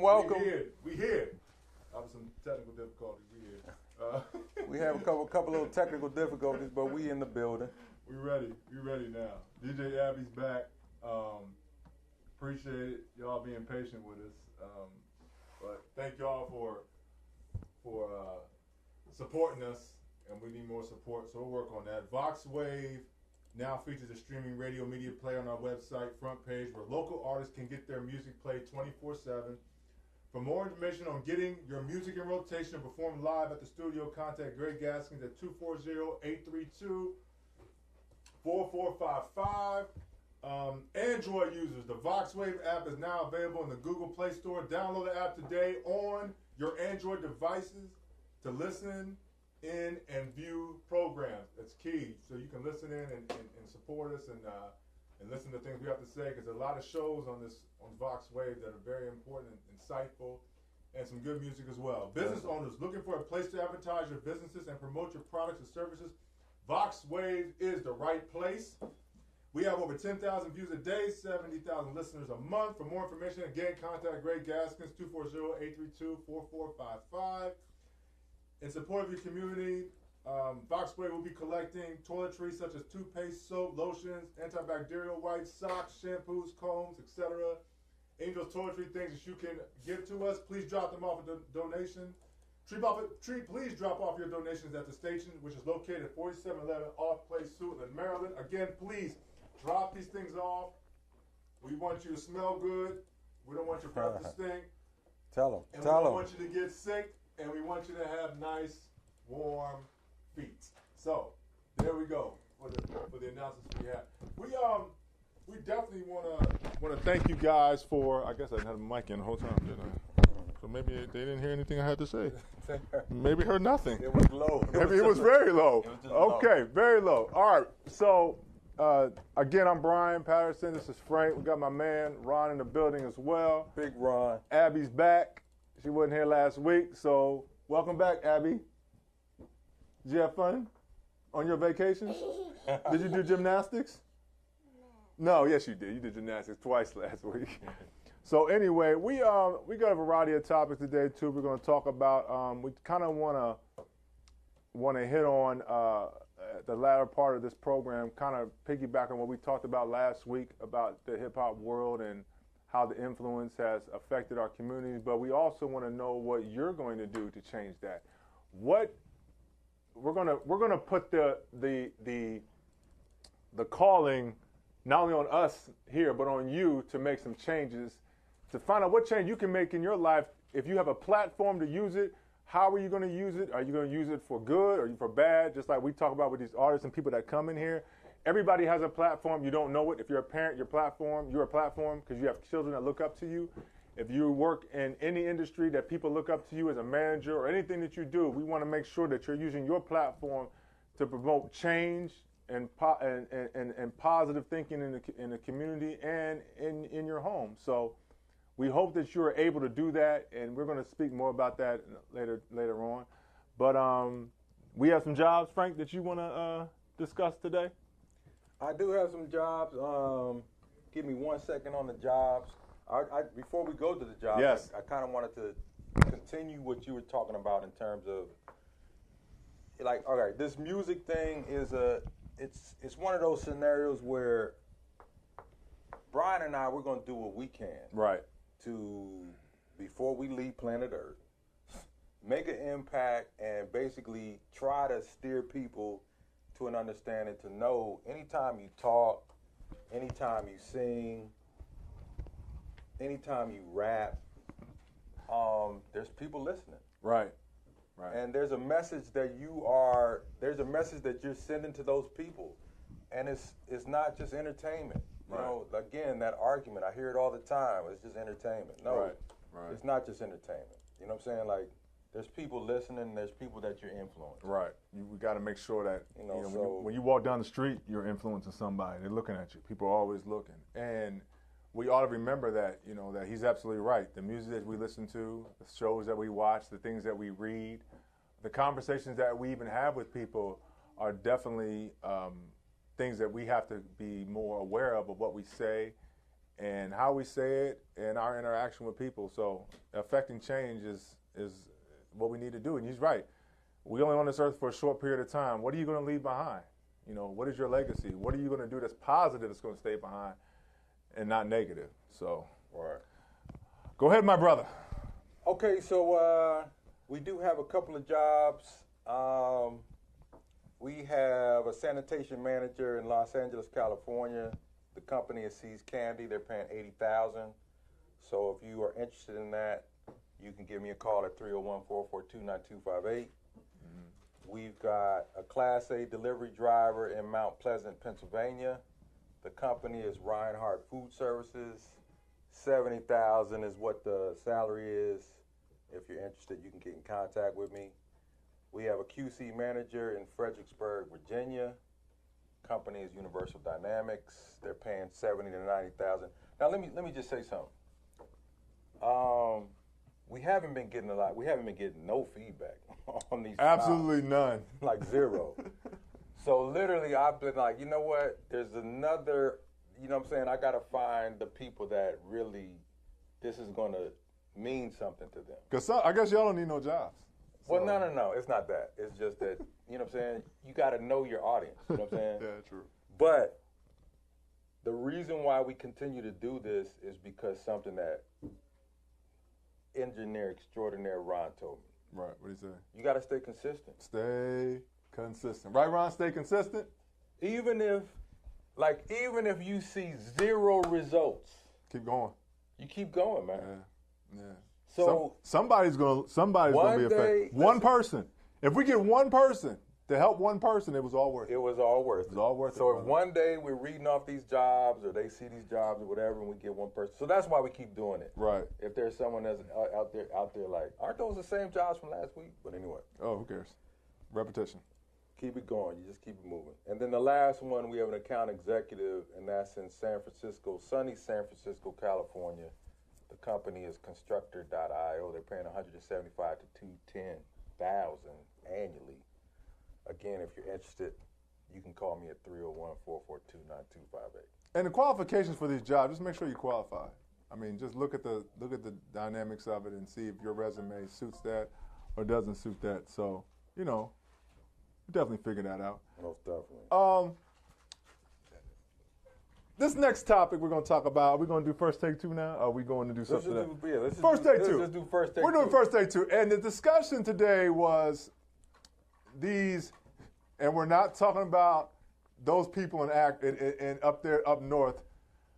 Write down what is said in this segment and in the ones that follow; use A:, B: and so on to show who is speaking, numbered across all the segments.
A: Welcome. We here. I have some technical difficulties. We here.
B: We have a couple little technical difficulties, but we in the building.
A: We ready. We ready now. DJ Abby's back. Appreciate it. Y'all being patient with us. But thank y'all for supporting us, and we need more support, so we'll work on that. VoxWave now features a streaming radio media player on our website front page where local artists can get their music played 24/7. For more information on getting your music in rotation and perform live at the studio, contact Greg Gaskins at 240-832-4455. Android users, the VoxWave app is now available in the Google Play Store. Download the app today on your Android devices to listen in and view programs. That's key. So you can listen in and support us and listen to things we have to say, because there's a lot of shows on VoxWave that are very important and insightful, and some good music as well. Business owners looking for a place to advertise your businesses and promote your products and services, VoxWave is the right place. We have over 10,000 views a day, 70,000 listeners a month. For more information, again, contact Greg Gaskins, 240-832-4455. In support of your community, VoxWave will be collecting toiletries such as toothpaste, soap, lotions, antibacterial wipes, socks, shampoos, combs, etc. Any of those toiletry things that you can give to us, please drop them off at the donation. Please drop off your donations at the station, which is located at 4711 Off Place, Suitland, Maryland. Again, please drop these things off. We want you to smell good. We don't want your breath to stink.
B: Tell them.
A: And we don't want you to get sick. And we want you to have nice, warm feet. So, there we go for the announcements we have. We definitely want to thank you guys for. I guess I didn't have a mic in the whole time, didn't I? So maybe they didn't hear anything I had to say. Maybe heard nothing.
B: It was low.
A: Maybe it was very low.
B: It was just
A: okay, low. Very low. All right. So again, I'm Brian Patterson. This is Frank. We got my man Ron in the building as well.
B: Big Ron.
A: Abby's back. She wasn't here last week, so welcome back, Abby. Did you have fun on your vacation? Did you do gymnastics? No, yes you did. You did gymnastics twice last week. So anyway, we got a variety of topics today too. We're going to talk about. We kind of want to hit on the latter part of this program, kind of piggyback on what we talked about last week about the hip hop world and how the influence has affected our communities, but we also want to know what you're going to do to change that. What we're gonna put the calling not only on us here, but on you to make some changes, to find out what change you can make in your life. If you have a platform to use it, how are you going to use it? Are you going to use it for good or for bad? Just like we talk about with these artists and people that come in here. everybody has a platform. You don't know it. If you're a parent, you're a platform because you have children that look up to you. If you work in any industry that people look up to you as a manager or anything that you do, we want to make sure that you're using your platform to promote change and positive thinking in the community and in your home. So we hope that you're able to do that, and we're going to speak more about that later on. But we have some jobs, Frank, that you want to discuss today?
B: I do have some jobs. Give me 1 second on the jobs. Before we go to the jobs,
A: yes.
B: I kind of wanted to continue what you were talking about in terms of, like, all right, this music thing is it's one of those scenarios where Brian and I, we're going to do what we can.
A: Right.
B: Before we leave planet Earth, make an impact and basically try to steer people to an understanding, to know anytime you talk, anytime you sing, anytime you rap, there's people listening.
A: Right. Right.
B: And there's a message that you're sending to those people. And it's not just entertainment. You know, again, that argument, I hear it all the time. It's just entertainment. No, it's not just entertainment. You know what I'm saying? Like, there's people listening, there's people that you're influencing.
A: Right. We got to make sure that,
B: so
A: when you walk down the street, you're influencing somebody. They're looking at you. People are always looking. And we ought to remember that, that he's absolutely right. The music that we listen to, the shows that we watch, the things that we read, the conversations that we even have with people are definitely things that we have to be more aware of what we say and how we say it and our interaction with people. So affecting change is what we need to do. And he's right. We only on this earth for a short period of time. What are you going to leave behind? What is your legacy? What are you going to do that's positive that's going to stay behind and not negative? So, go ahead, my brother.
B: Okay, so we do have a couple of jobs. We have a sanitation manager in Los Angeles, California. The company is Seas Candy. They're paying $80,000. So if you are interested in that, you can give me a call at 301-442-9258. We've got a Class A delivery driver in Mount Pleasant, Pennsylvania. The company is Reinhardt Food Services. $70,000 is what the salary is. If you're interested, you can get in contact with me. We have a QC manager in Fredericksburg, Virginia. Company is Universal Dynamics. They're paying $70,000 to $90,000. Now let me just say something. We haven't been getting no feedback on these
A: Absolutely
B: jobs.
A: None.
B: Like zero. So literally I've been like, you know what? There's another, you know what I'm saying? I got to find the people that really, this is going to mean something to them.
A: Because I guess y'all don't need no jobs. So.
B: Well, no. It's not that. It's just that, you know what I'm saying? You got to know your audience. You know what I'm saying?
A: Yeah, true.
B: But the reason why we continue to do this is because something that engineer extraordinaire Ron told me.
A: Right. What did he say?
B: You got to stay consistent.
A: Stay consistent. Right, Ron? Stay consistent?
B: Even if you see zero results.
A: Keep going.
B: You keep going, man.
A: Yeah.
B: So
A: somebody's gonna be affected. One person. If we get one person to help one person, it was all worth it.
B: It was all worth it.
A: It was all worth it.
B: So if one day we're reading off these jobs or they see these jobs or whatever and we get one person. So that's why we keep doing it.
A: Right.
B: If there's someone that's out there like, aren't those the same jobs from last week? But anyway.
A: Oh, who cares? Repetition.
B: Keep it going. You just keep it moving. And then the last one, we have an account executive, and that's in San Francisco, sunny San Francisco, California. The company is Constructor.io. They're paying $175,000 to $210,000 annually. Again, if you're interested, you can call me at 301-442-9258.
A: And the qualifications for these jobs, just make sure you qualify. I mean, just look at the dynamics of it and see if your resume suits that or doesn't suit that. So, definitely figure that out.
B: Most definitely.
A: This next topic we're going to talk about, are we going to do first take two now? Or are we going to do something else?
B: Let's
A: first take two.
B: Let's do first take two.
A: We're doing first take two. And the discussion today was these, and we're not talking about those people in up there, up north,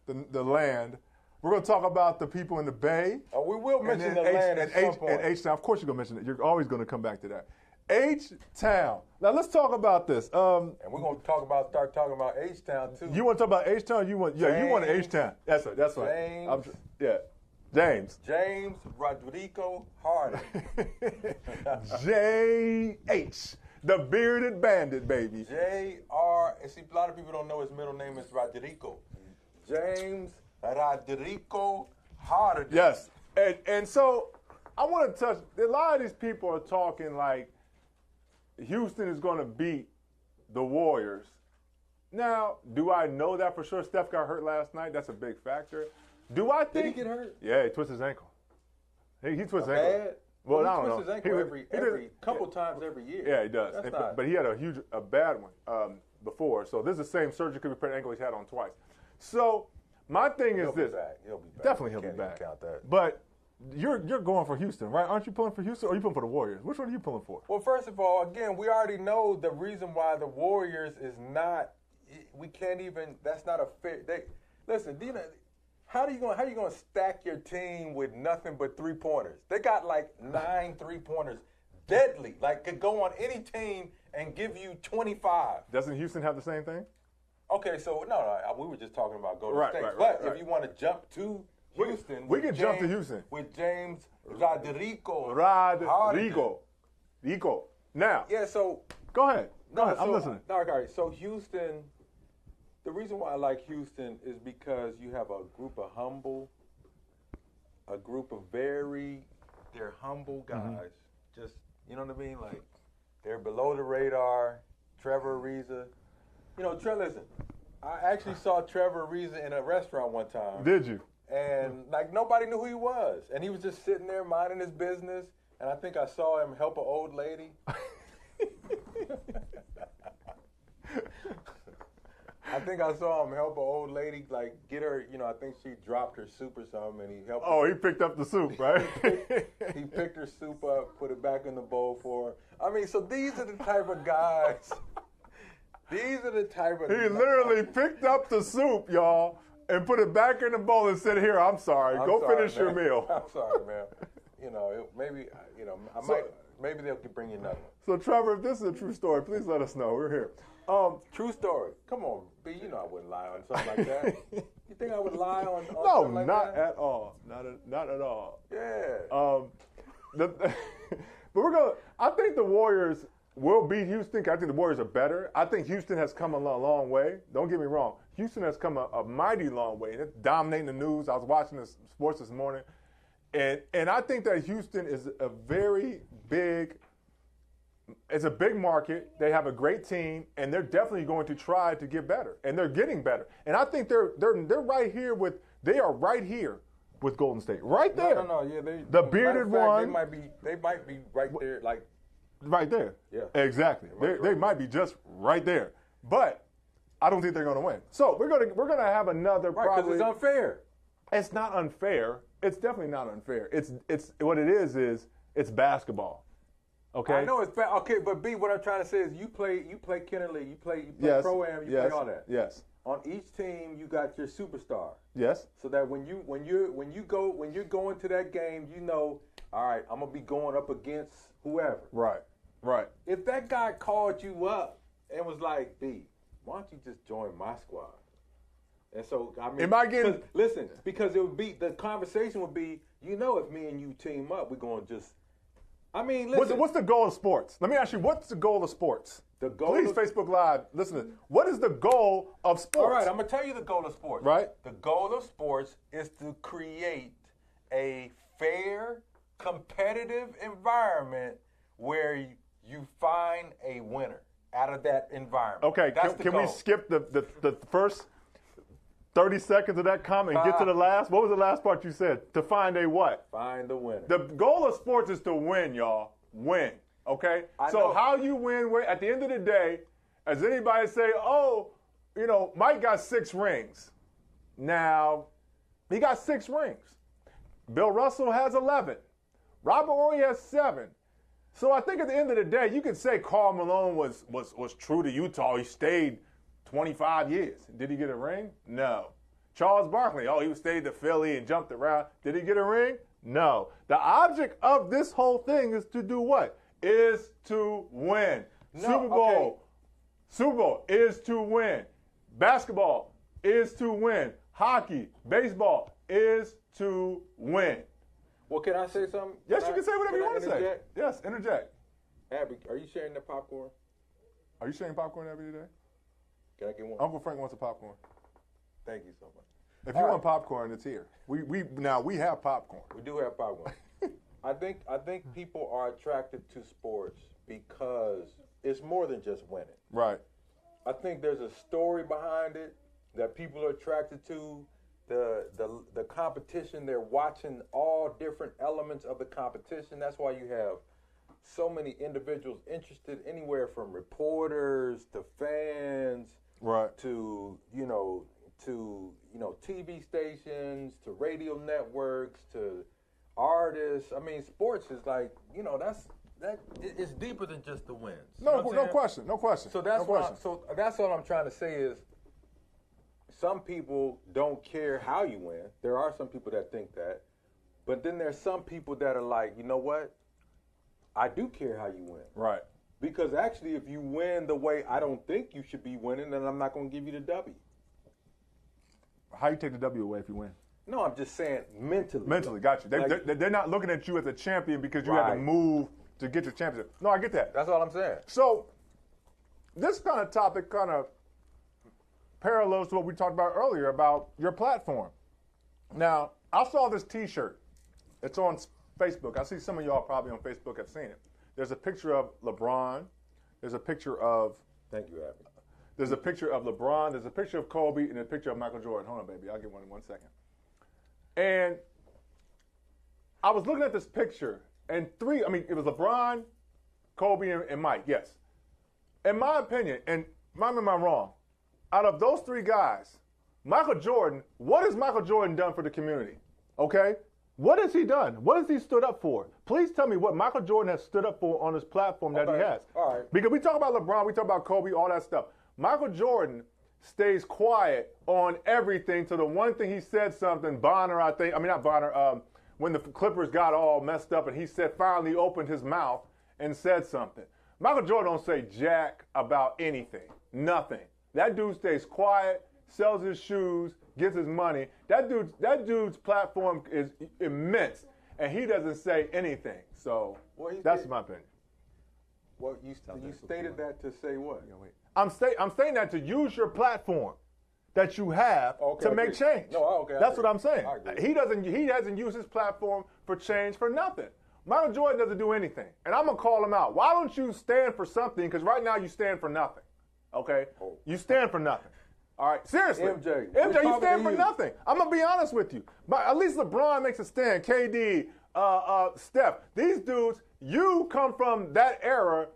A: the land. We're going to talk about the people in the Bay.
B: Oh, we will mention the land at some point.
A: And H-Town. Of course you're going to mention it. You're always going to come back to that. H-Town. Now let's talk about this.
B: And we're gonna start talking about H-Town too.
A: You want to talk about H-Town? You want an H-Town. That's right. That's right.
B: James Rodrigo Harden.
A: J-H. The bearded bandit, baby.
B: J-R. And see, a lot of people don't know his middle name is Rodrigo. James Rodrigo Harden.
A: Yes. And so I want to touch, a lot of these people are talking like Houston is going to beat the Warriors. Now, do I know that for sure? Steph got hurt last night. That's a big factor. Do I think?
B: Did he get hurt?
A: Yeah, he twisted his ankle. He twisted his ankle.
B: Bad?
A: Well,
B: he
A: I don't know.
B: twists his ankle every couple times every year.
A: Yeah, he does. But he had a bad one before. So this is the same surgically repaired ankle he's had on twice. So my thing is this.
B: He'll be back.
A: Definitely he'll
B: Can't
A: be back.
B: even count that.
A: But you're going for Houston, right? Aren't you pulling for Houston or are you pulling for the Warriors? Which one are you pulling for?
B: Well, first of all, again, we already know the reason why the Warriors is not. We can't even. That's not a fair. Listen. Do you know? How are you going to stack your team with nothing but 3-pointers? They got like 9 3-pointers, deadly. Like could go on any team and give you 25.
A: Doesn't Houston have the same thing?
B: Okay, so no, we were just talking about Golden State.
A: Right.
B: If you want to jump to Houston,
A: we can jump to Houston
B: with James Rodrigo.
A: Rico. Now.
B: Yeah. So
A: go ahead. I'm listening.
B: All right. So Houston. The reason why I like Houston is because you have a group of they're humble guys. Mm-hmm. Just, you know what I mean? Like, they're below the radar. Trevor Ariza. You know, listen, I actually saw Trevor Ariza in a restaurant one time.
A: Did you?
B: And, like, nobody knew who he was. And he was just sitting there minding his business. And I think I saw him help an old lady. I think I saw him help an old lady, like, get her, you know, I think she dropped her soup or something, and he helped her.
A: Oh, he picked up the soup, right?
B: He picked her soup up, put it back in the bowl for her. I mean, so these are the type of guys. He
A: literally picked up the soup, y'all, and put it back in the bowl and said, here, I'm sorry. Go finish your meal.
B: I'm sorry, man. You know, maybe they'll bring you another one.
A: So, Trevor, if this is a true story, please let us know. We're here.
B: True story. Come on, B. You know I wouldn't lie on something like that. You think I would lie on
A: no,
B: something like
A: not
B: that?
A: at all. Not at all.
B: Yeah.
A: But I think the Warriors will beat Houston. I think the Warriors are better. I think Houston has come a long way. Don't get me wrong. Houston has come a mighty long way. And it's dominating the news. I was watching the sports this morning. And I think that Houston is a very big – it's a big market. They have a great team, and they're definitely going to try to get better, and they're getting better. And I think they're right here with Golden State, right there.
B: No. Yeah,
A: the bearded one.
B: They might be right there, like
A: right there.
B: Yeah,
A: exactly. They might be just right there, but I don't think they're going to win. So we're gonna have another
B: because it's unfair.
A: It's not unfair. It's definitely not unfair. It's what it is it's basketball. Okay.
B: I know it's bad. Okay, but B, what I'm trying to say is you play Kenner League, you play
A: yes.
B: Pro-Am, you play all that.
A: Yes.
B: On each team, you got your superstar.
A: Yes.
B: So that when you're going to that game, you know, all right, I'm gonna be going up against whoever.
A: Right.
B: If that guy called you up and was like, B, why don't you just join my squad? And so I mean, because it would be the conversation would be, you know, if me and you team up, we're gonna just. I mean, listen.
A: What's the goal of sports? Let me ask you, what's the goal of sports? Please, Facebook Live, listen. What is the goal of sports?
B: All right, I'm going to tell you the goal of sports.
A: Right.
B: The goal of sports is to create a fair, competitive environment where you find a winner out of that environment.
A: Okay, can we skip the first 30 seconds of that comment and get to the last? What was the last part you said? To find a what?
B: Find the winner.
A: The goal of sports is to win, y'all. Win. Okay? So how you win, at the end of the day, as anybody say, oh, you know, Mike got 6 rings. Now, he got 6 rings. Bill Russell has 11. Robert Horry has 7. So I think at the end of the day, you could say Karl Malone was true to Utah. He stayed 25 years. Did he get a ring? No. Charles Barkley, he stayed to Philly and jumped around. Did he get a ring? No. The object of this whole thing is to do what? is to win.
B: No,
A: Super Bowl is to win. Basketball is to win. Hockey, baseball is to win.
B: Well, can I say something?
A: Yes, you can say whatever you want to say.
B: Interject?
A: Yes, interject.
B: Abby, are you sharing the popcorn?
A: Are you sharing popcorn every day?
B: Can I get one?
A: Uncle Frank wants a popcorn.
B: Thank you so much.
A: If you want popcorn, it's here. We have popcorn.
B: We do have popcorn. I think people are attracted to sports because it's more than just winning.
A: Right.
B: I think there's a story behind it that people are attracted to. The competition, they're watching all different elements of the competition. That's why you have so many individuals interested, anywhere from reporters to fans,
A: right,
B: to TV stations, to radio networks, to artists. I mean, sports is like, it's deeper than just the wins.
A: No question.
B: So that's that's all I'm trying to say is, some people don't care how you win. There are some people that think that, but then there's some people that are like, you know what? I do care how you win.
A: Right.
B: Because actually, if you win the way I don't think you should be winning, then I'm not going to give you the W.
A: How you take the W away if you win?
B: No, I'm just saying mentally.
A: Mentally, got you. They're not looking at you as a champion because you had to move to get your championship. No, I get that.
B: That's all I'm saying.
A: So, this kind of topic kind of parallels to what we talked about earlier about your platform. Now, I saw this T-shirt. It's on Facebook. I see some of y'all probably on Facebook have seen it. There's a picture of LeBron. There's a picture of...
B: Thank you, Abby.
A: There's a picture of LeBron. There's a picture of Kobe and a picture of Michael Jordan. Hold on, baby. I'll get one in 1 second. And I was looking at this picture, and it was LeBron, Kobe, and Mike, yes. In my opinion, and mind me if I'm wrong, out of those three guys, Michael Jordan, what has Michael Jordan done for the community? Okay? What has he done? What has he stood up for? Please tell me what Michael Jordan has stood up for on this platform that he has.
B: All right.
A: Because we talk about LeBron, we talk about Kobe, all that stuff. Michael Jordan stays quiet on everything to the one thing he said something, when the Clippers got all messed up and he finally opened his mouth and said something. Michael Jordan don't say jack about anything, nothing. That dude stays quiet, sells his shoes, gets his money. That dude's platform is immense, and he doesn't say anything. So that's my opinion.
B: Well, you stated that to say what?
A: I'm saying that to use your platform that you have to make change. That's what I'm saying. He hasn't used his platform for change for nothing. Michael Jordan doesn't do anything, and I'm gonna call him out. Why don't you stand for something? Because right now you stand for nothing. Okay, you stand for nothing. All right, seriously.
B: MJ,
A: you stand for nothing. I'm going to be honest with you. But at least LeBron makes a stand. KD, Steph. These dudes, you come from that era.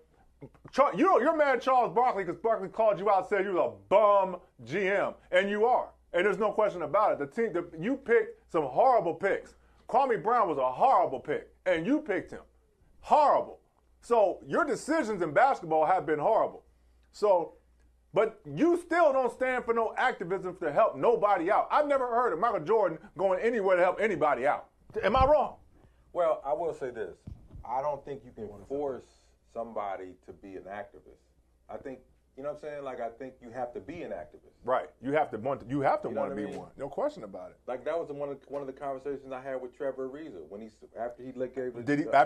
A: You're mad at Charles Barkley because Barkley called you out and said you was a bum GM. And you are. And there's no question about it. You picked some horrible picks. Kwame Brown was a horrible pick. And you picked him. Horrible. So your decisions in basketball have been horrible. But you still don't stand for no activism to help nobody out. I've never heard of Michael Jordan going anywhere to help anybody out. Am I wrong?
B: Well, I will say this. I don't think you can force somebody to be an activist. I think, you know what I'm saying? Like, I think you have to be an activist.
A: Right. You have to want to be one. No question about it.
B: Like, that was one of the conversations I had with Trevor Ariza after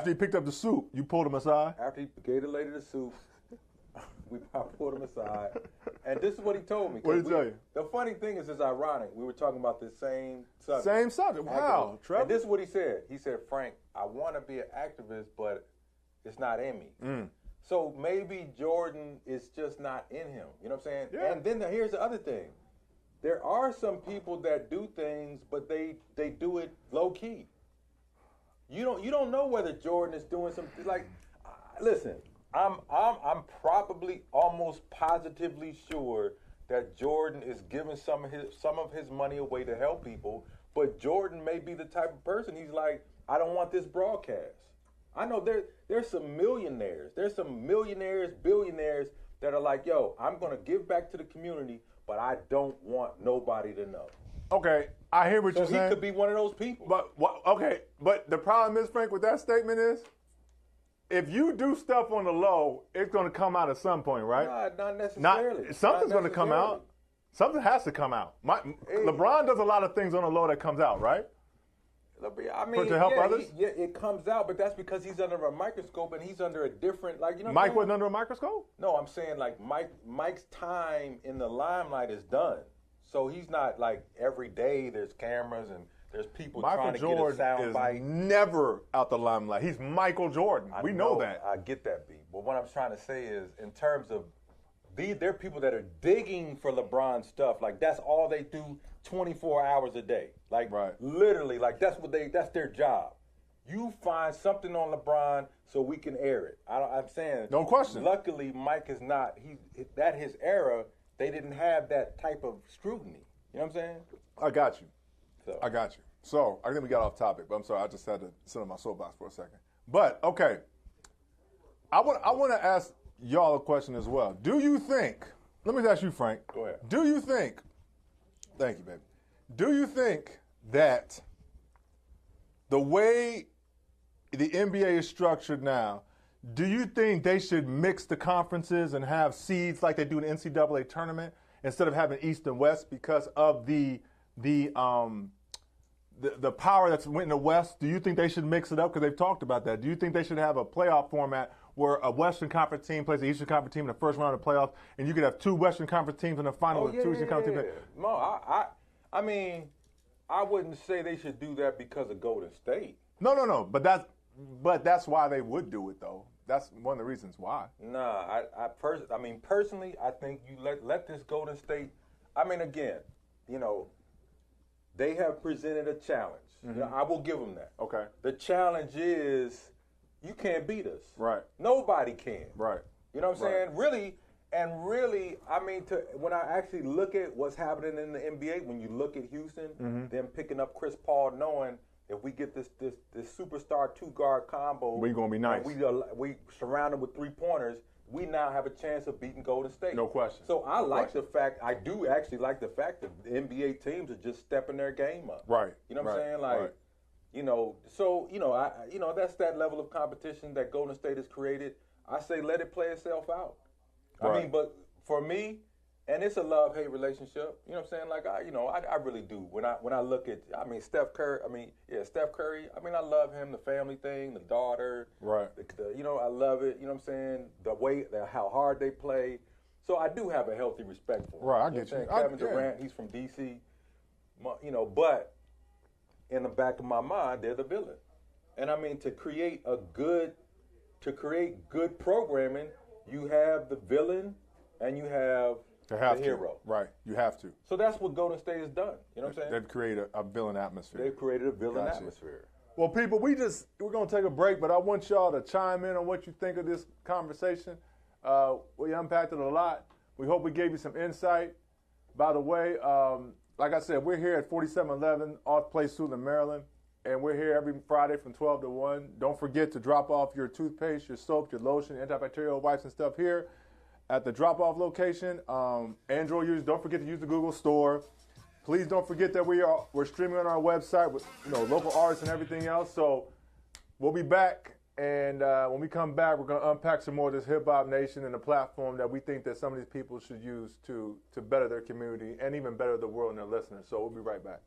A: he picked up the soup. You pulled him aside.
B: After he gave the lady the soup. I pulled him aside, and this is what he told me.
A: What did he tell you?
B: The funny thing is, it's ironic. We were talking about this same subject.
A: Same subject. Wow, Trevor.
B: And this is what he said. He said, Frank, I want to be an activist, but it's not in me. So maybe Jordan is just not in him. You know what I'm saying?
A: Yeah.
B: And then here's the other thing. There are some people that do things, but they do it low key. You don't know whether Jordan is doing something like. Listen. I'm probably almost positively sure that Jordan is giving some of his money away to help people, but Jordan may be the type of person he's like, I don't want this broadcast. I know there's some millionaires, billionaires that are like, yo, I'm gonna give back to the community, but I don't want nobody to know.
A: Okay, I hear what you're saying.
B: So he could be one of those people.
A: But the problem is, Frank, with that statement is, if you do stuff on the low, it's going to come out at some point, right?
B: Not necessarily.
A: Something's going to come out. Something has to come out. LeBron does a lot of things on the low that comes out, right?
B: I mean,
A: to help others?
B: It comes out, but that's because he's under a microscope and he's under a different,
A: Mike wasn't under a microscope?
B: No, I'm saying Mike's time in the limelight is done. So he's not like every day there's cameras and there's people trying to get a sound bite.
A: Never out the limelight. He's Michael Jordan. We know that.
B: I get that, B. But what I'm trying to say is, in terms of there are people that are digging for LeBron stuff. Like that's all they do, 24 hours a day. Like literally, like that's their job. You find something on LeBron so we can air it. I'm saying,
A: no question.
B: Luckily, Mike is not. That his era, they didn't have that type of scrutiny. You know what I'm saying?
A: I got you. So I think we got off topic, but I'm sorry. I just had to sit on my soapbox for a second. But okay, I want to ask y'all a question as well. Do you think? Let me ask you, Frank.
B: Go ahead.
A: Do you think? Thank you, baby. Do you think that the way the NBA is structured now, do you think they should mix the conferences and have seeds like they do in the NCAA tournament instead of having East and West because of the power that's went in the West? Do you think they should mix it up? Because they've talked about that. Do you think they should have a playoff format where a Western Conference team plays the Eastern Conference team in the first round of the playoffs, and you could have two Western Conference teams in the final two Eastern Conference teams?
B: No, I mean, I wouldn't say they should do that because of Golden State.
A: No. But that's why they would do it, though. That's one of the reasons why.
B: Nah, personally, I think you let this Golden State. I mean, again, they have presented a challenge.
A: Mm-hmm.
B: I will give them that.
A: Okay.
B: The challenge is you can't beat us.
A: Right.
B: Nobody can.
A: Right.
B: You know what I'm saying? Really, I mean, when I actually look at what's happening in the NBA, when you look at Houston, them picking up Chris Paul, knowing if we get this superstar two-guard combo,
A: we're going to be nice.
B: We surround them with three-pointers, we now have a chance of beating Golden State.
A: No question.
B: So I do actually like the fact that the NBA teams are just stepping their game up.
A: Right.
B: You know what I'm saying? Like, that's that level of competition that Golden State has created. I say let it play itself out.
A: Right.
B: I mean, but for me, and it's a love-hate relationship. You know what I'm saying? Like I really do. When I look at, Steph Curry. Steph Curry. I love him. The family thing, the daughter.
A: Right.
B: I love it. You know what I'm saying? The way, how hard they play. So I do have a healthy respect for him.
A: Right. I get you.
B: Kevin Durant. He's from DC. But in the back of my mind, they're the villain. And to create good programming, you have the villain and you have the hero.
A: Right. You have to.
B: So that's what Golden State has done. You know what I'm saying?
A: They've created a villain atmosphere.
B: They've created a villain atmosphere.
A: Well, people, we're going to take a break, but I want y'all to chime in on what you think of this conversation. We unpacked it a lot. We hope we gave you some insight. By the way, like I said, we're here at 4711 Off Place Suitland, Maryland, and we're here every Friday from 12 to 1. Don't forget to drop off your toothpaste, your soap, your lotion, antibacterial wipes and stuff here at the drop-off location. Android users, don't forget to use the Google Store. Please don't forget that we're streaming on our website with local artists and everything else. So we'll be back, and when we come back, we're going to unpack some more of this Hip Hop Nation and the platform that we think that some of these people should use to better their community and even better the world and their listeners. So we'll be right back.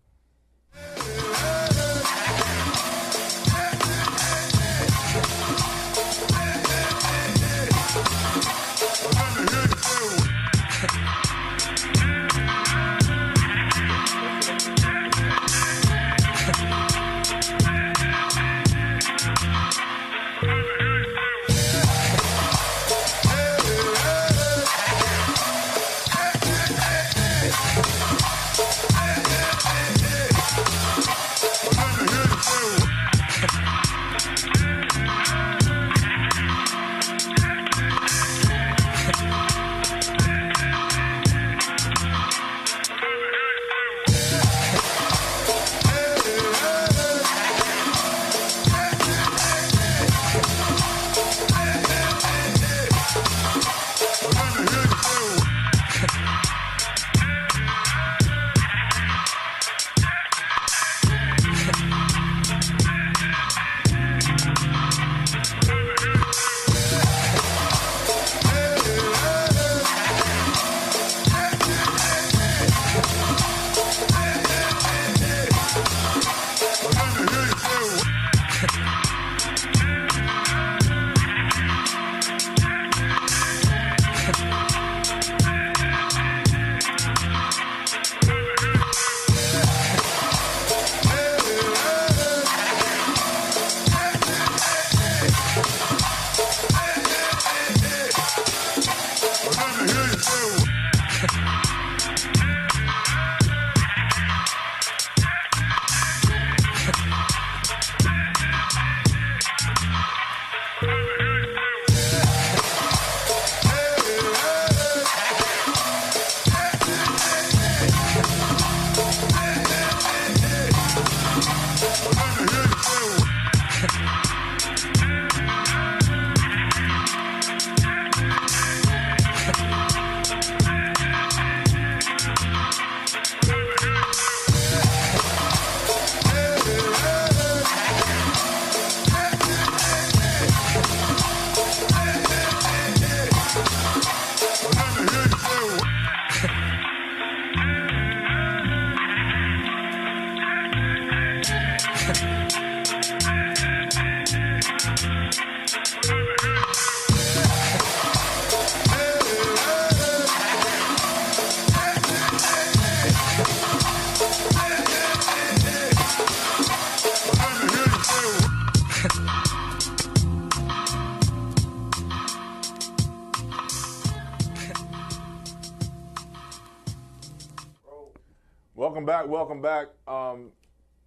A: Welcome back. Welcome back.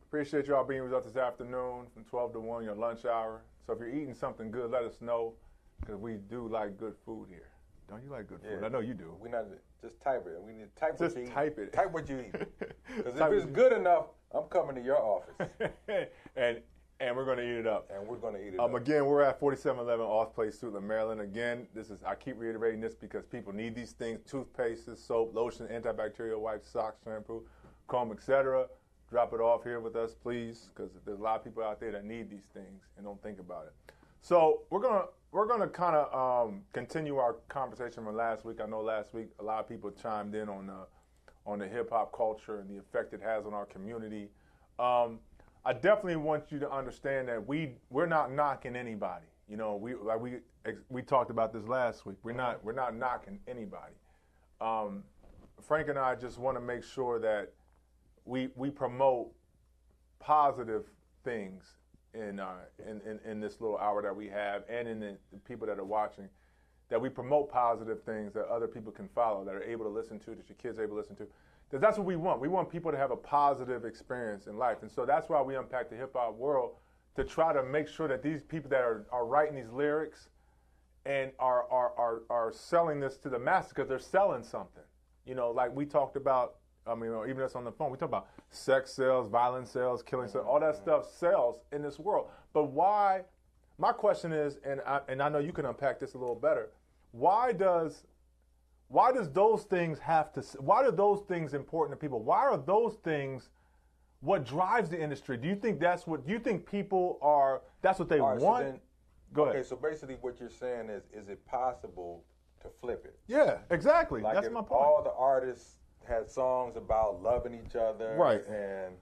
A: Appreciate y'all being with us this afternoon from 12 to 1, your lunch hour. So if you're eating something good, let us know, because we do like good food here. Don't you like good food?
B: Yeah.
A: I know you do.
B: We not just type it. We need to type
A: Just
B: what you
A: type
B: eat.
A: it.
B: Type what you eat. Because if
A: Type
B: it's
A: what
B: good enough, I'm coming to your office.
A: and we're going to eat it up.
B: And we're going to eat it up.
A: Again, we're at 4711 Off Place, Suitland, Maryland. Again, I keep reiterating this because people need these things: toothpaste, soap, lotion, antibacterial wipes, socks, shampoo, comb, etc. Drop it off here with us, please, because there's a lot of people out there that need these things and don't think about it. So we're gonna kind of continue our conversation from last week. I know last week a lot of people chimed in on the hip hop culture and the effect it has on our community. I definitely want you to understand that we're not knocking anybody. You know, we talked about this last week. We're not knocking anybody. Frank and I just want to make sure that we promote positive things in this little hour that we have, and in the people that are watching, that we promote positive things that other people can follow, that are able to listen to, that your kids are able to listen to. Because that's what we want. We want people to have a positive experience in life. And so that's why we unpack the hip-hop world, to try to make sure that these people that are writing these lyrics and are selling this to the masses, because they're selling something. You know, like we talked about, even us on the phone, we talk about sex sells, violence sells, killing sells, all that stuff sells in this world. But why, my question is, and I know you can unpack this a little better, why does those things why are those things important to people? Why are those things what drives the industry? Do you think that's what people that's what they want?
B: So then,
A: go ahead.
B: Okay, so basically what you're saying is it possible to flip it?
A: Yeah, exactly.
B: Like
A: that's
B: if
A: my point.
B: all the artists had songs about loving each other.
A: Right.
B: And,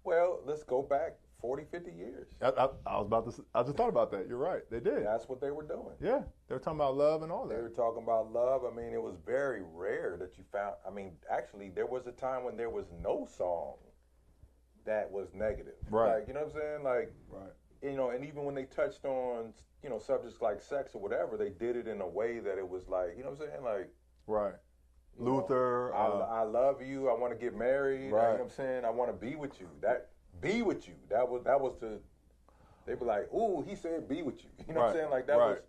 B: well, let's go back 40, 50 years.
A: I just thought about that. You're right. They did.
B: That's what they were doing.
A: Yeah, they were talking about love and all that.
B: They were talking about love. I mean, it was very rare that you found. I mean, actually, there was a time when there was no song that was negative.
A: Right.
B: Like, you know what I'm saying? Like,
A: right.
B: You know, and even when they touched on, you know, subjects like sex or whatever, they did it in a way that it was like, you know what I'm saying? Like,
A: right. Luther.
B: I love you. I want to get married.
A: Right.
B: You know what I'm saying? I want to be with you. Be with you. That was the. They be like, ooh, he said be with you. You know what I'm saying? Like that was.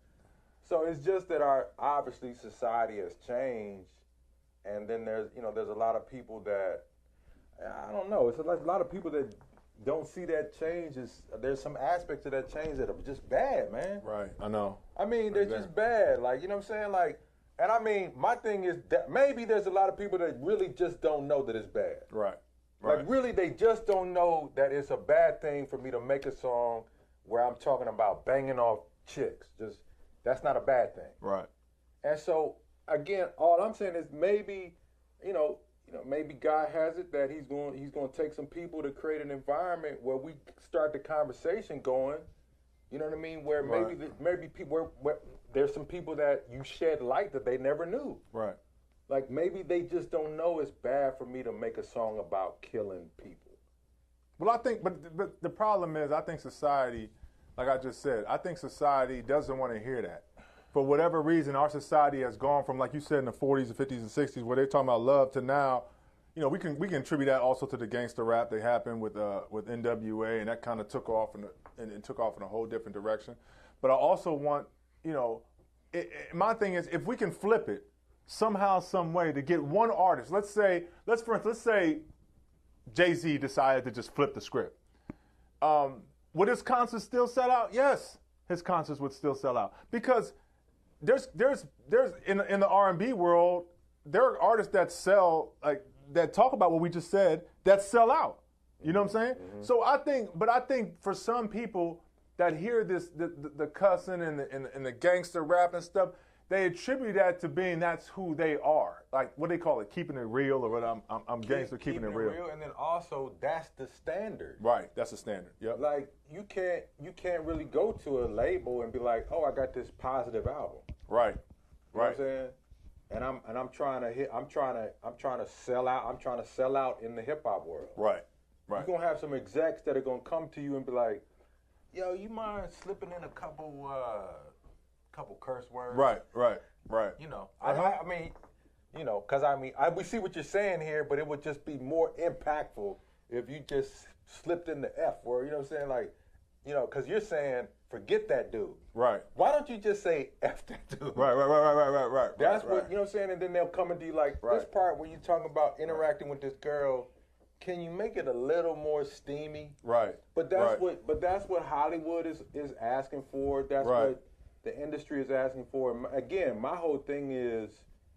B: So it's just that obviously society has changed, and then there's a lot of people that, I don't know. It's a lot of people that don't see that change. There's some aspects of that change that are just bad, man.
A: Right. I know.
B: I mean, they're just bad. Like, you know what I'm saying? Like. And I mean, my thing is that maybe there's a lot of people that really just don't know that it's bad.
A: Right.
B: Like, really, they just don't know that it's a bad thing for me to make a song where I'm talking about banging off chicks. Just, that's not a bad thing.
A: Right.
B: And so, again, all I'm saying is maybe, maybe God has it that he's going to take some people to create an environment where we start the conversation going. You know what I mean? Where maybe people where there's some people that you shed light that they never knew.
A: Right.
B: Like maybe they just don't know it's bad for me to make a song about killing people.
A: Well, I think, but the problem is, I think society, like I just said, I think society doesn't want to hear that. For whatever reason, our society has gone from, like you said, in the 40s, the 50s, and 60s, where they're talking about love, to now, we can attribute that also to the gangster rap that happened with NWA, and that kind of took off and took off in a whole different direction. But I also want, my thing is, if we can flip it somehow, some way, to get one artist, let's say Jay-Z decided to just flip the script. Would his concerts still sell out? Yes, his concerts would still sell out, because there's in the R&B world, there are artists that sell, like, that talk about what we just said, that sell out. You know what I'm saying? Mm-hmm. So I think for some people that hear this, the cussing and the gangster rap and stuff, they attribute that to being that's who they are. Like, what they call it, keeping it real, or what I'm gangster, keeping it real.
B: And then also that's the standard.
A: Right, that's the standard. Yep.
B: Like you can't really go to a label and be like, oh, I got this positive album.
A: Right.
B: You know what I'm saying? And I'm trying to sell out. I'm trying to sell out in the hip hop world.
A: Right.
B: You're gonna have some execs that are gonna come to you and be like, yo, you mind slipping in a couple curse words?
A: Right.
B: I mean, you know, because we see what you're saying here, but it would just be more impactful if you just slipped in the F word. You know what I'm saying? Like, you know, because you're saying forget that dude.
A: Right.
B: Why don't you just say F that dude?
A: Right.
B: That's what, you know what I'm saying? And then they'll come into you like, this part where you're talking about interacting with this girl, can you make it a little more steamy?
A: Right.
B: But that's what Hollywood is asking for. That's what the industry is asking for. And again, my whole thing is,